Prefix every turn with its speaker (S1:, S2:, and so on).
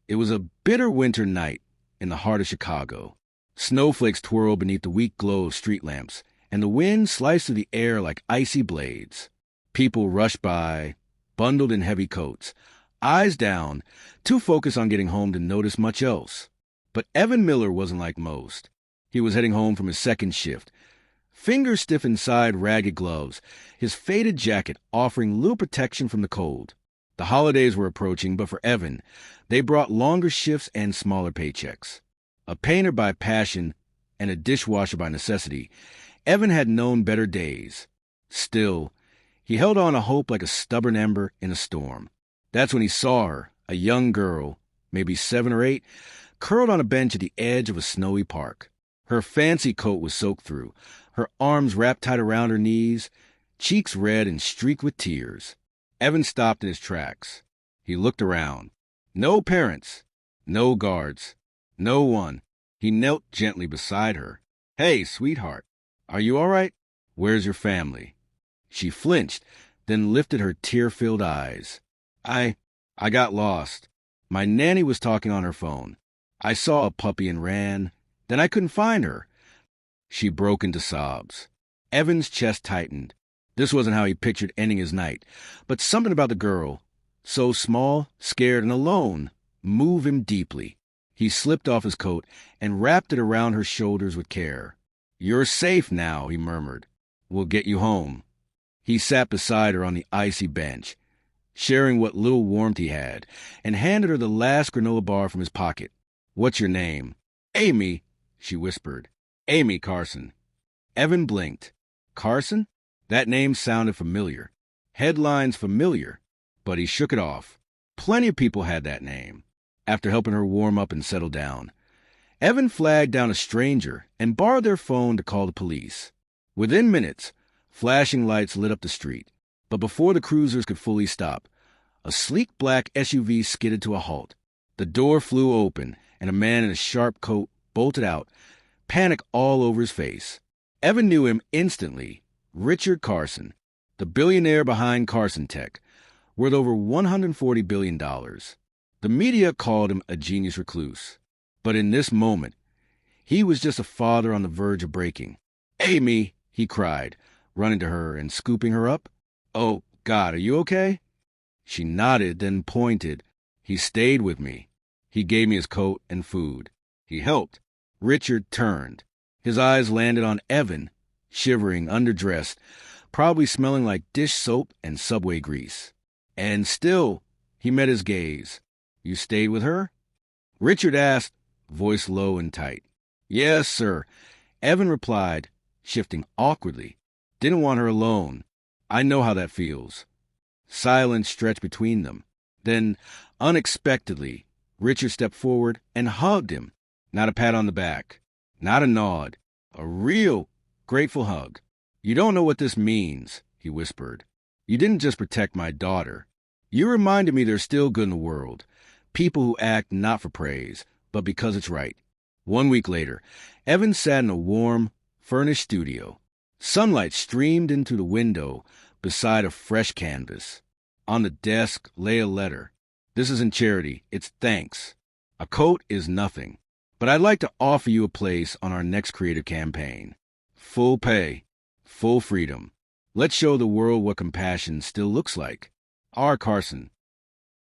S1: It was a bitter winter night in the heart of Chicago. Snowflakes twirled beneath the weak glow of street lamps, and the wind sliced through the air like icy blades. People rushed by, bundled in heavy coats, eyes down, too focused on getting home to notice much else. But Evan Miller wasn't like most. He was heading home from his second shift, fingers stiff inside ragged gloves, his faded jacket offering little protection from the cold. The holidays were approaching, but for Evan, they brought longer shifts and smaller paychecks. A painter by passion and a dishwasher by necessity, Evan had known better days. Still, he held on to hope like a stubborn ember in a storm. That's when he saw her, a young girl, maybe 7 or 8, curled on a bench at the edge of a snowy park. Her fancy coat was soaked through, her arms wrapped tight around her knees, cheeks red and streaked with tears. Evan stopped in his tracks. He looked around. No parents, no guards, no one. He knelt gently beside her. "Hey, sweetheart, are you all right? Where's your family?" She flinched, then lifted her tear-filled eyes. I got lost. My nanny was talking on her phone. I saw a puppy and ran. Then I couldn't find her." She broke into sobs. Evan's chest tightened. This wasn't how he pictured ending his night, but something about the girl, so small, scared, and alone, moved him deeply. He slipped off his coat and wrapped it around her shoulders with care. "You're safe now," he murmured. "We'll get you home." He sat beside her on the icy bench, sharing what little warmth he had, and handed her the last granola bar from his pocket. "What's your name?" "Amy," she whispered. "Amy Carson." Evan blinked. Carson? That name sounded familiar. Headlines familiar. But he shook it off. Plenty of people had that name. After helping her warm up and settle down, Evan flagged down a stranger and borrowed their phone to call the police. Within minutes, flashing lights lit up the street. But before the cruisers could fully stop, a sleek black SUV skidded to a halt. The door flew open, and a man in a sharp coat bolted out, panic all over his face. Evan knew him instantly. Richard Carson, the billionaire behind Carson Tech, worth over $140 billion. The media called him a genius recluse. But in this moment, he was just a father on the verge of breaking. "Amy," he cried, running to her and scooping her up. "Oh, God, are you okay?" She nodded, then pointed. "He stayed with me. He gave me his coat and food. He helped." Richard turned. His eyes landed on Evan, shivering, underdressed, probably smelling like dish soap and Subway grease. And still, he met his gaze. "You stayed with her?" Richard asked, voice low and tight. "Yes, sir," Evan replied, shifting awkwardly. "Didn't want her alone. I know how that feels." Silence stretched between them. Then, unexpectedly, Richard stepped forward and hugged him. Not a pat on the back, not a nod, a real, grateful hug. "You don't know what this means," he whispered. "You didn't just protect my daughter. You reminded me there's still good in the world. People who act not for praise, but because it's right." 1 week later, Evan sat in a warm, furnished studio. Sunlight streamed in through the window beside a fresh canvas. On the desk lay a letter. "This isn't charity, it's thanks. A coat is nothing, but I'd like to offer you a place on our next creative campaign. Full pay, full freedom. Let's show the world what compassion still looks like. R. Carson,